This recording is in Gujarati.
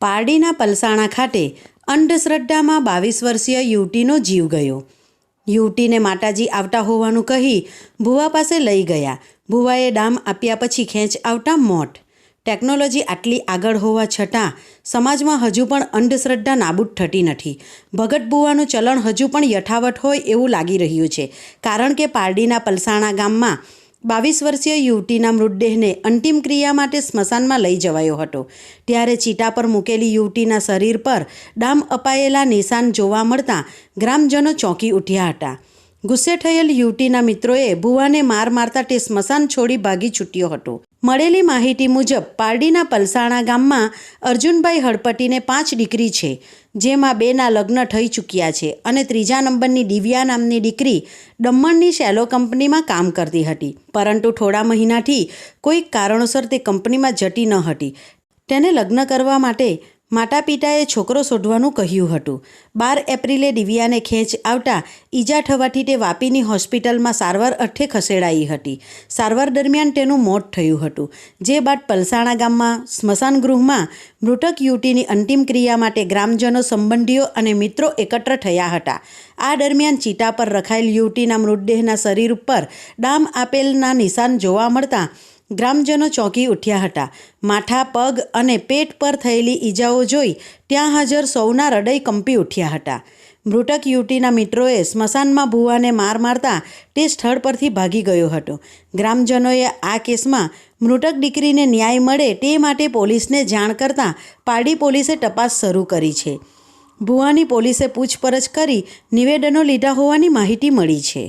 પારડીના પલસાણા ખાતે અંધશ્રદ્ધામાં 22 વર્ષીય યુવતીનો જીવ ગયો। યુવતીને માતાજી આવતા હોવાનું કહી ભુવા પાસે લઈ ગયા। ભુવાએ દામ આપ્યા પછી ખેંચ આવતા મોત। ટેકનોલોજી આટલી આગળ હોવા છતાં સમાજમાં હજુ પણ અંધશ્રદ્ધા નાબૂદ થતી નથી। ભગત ભુવાનું ચલણ હજુ પણ યથાવત હોય એવું લાગી રહ્યું છે, કારણ કે પારડીના પલસાણા ગામમાં 22 વર્ષીય યુવતીના મૃતદેહને અંતિમ ક્રિયા માટે સ્મશાનમાં લઈ જવાયો હતો। ત્યારે ચિતા પર મૂકેલી યુવતીના શરીર પર દામ અપાયેલા નિશાન જોવા મળતા ગ્રામજનો ચોંકી ઉઠ્યા હતા। ગુસ્સે થયેલ યુવતીના મિત્રોએ ભુવાને માર મારતા તે સ્મશાન છોડી ભાગી છૂટ્યો હતો। મળેલી માહિતી મુજબ પારડીના પલસાણા ગામમાં અર્જુનભાઈ હળપતિને 5 દીકરી છે, જેમાં 2ના લગ્ન થઈ ચૂક્યા છે અને 3જા નંબરની દિવ્યા નામની દીકરી દમણની શેલો કંપનીમાં કામ કરતી હતી, પરંતુ થોડા મહિનાથી કોઈક કારણોસર તે કંપનીમાં જતી ન હતી। તેને લગ્ન કરવા માટે માતા પિતાએ છોકરો શોધવાનું કહ્યું હતું। 12 એપ્રિલે દિવ્યાને ખેંચ આવતા ઈજા થવાથી તે વાપીની હોસ્પિટલમાં સારવાર અર્થે ખસેડાઈ હતી। સારવાર દરમિયાન તેનું મોત થયું હતું, જે બાદ પલસાણા ગામમાં સ્મશાન ગૃહમાં મૃતક યુવતીની અંતિમ ક્રિયા માટે ગ્રામજનો, સંબંધીઓ અને મિત્રો એકત્ર થયા હતા। આ દરમિયાન ચિતા પર રખાયેલ યુવતીના મૃતદેહના શરીર ઉપર દામ આપેલના નિશાન જોવા મળતા ગ્રામજનો ચોંકી ઉઠ્યા હતા। માથા, પગ અને પેટ પર થયેલી ઈજાઓ જોઈ ત્યાં હાજર સૌના હૃદય કંપી ઉઠ્યા હતા। મૃતક યુવતીના મિત્રોએ સ્મશાનમાં ભુવાને માર મારતા તે સ્થળ પરથી ભાગી ગયો હતો। ગ્રામજનોએ આ કેસમાં મૃતક દીકરીને ન્યાય મળે તે માટે પોલીસને જાણ કરતાં પારડી પોલીસે તપાસ શરૂ કરી છે। ભુવાની પોલીસે પૂછપરછ કરી નિવેદનો લીધા હોવાની માહિતી મળી છે।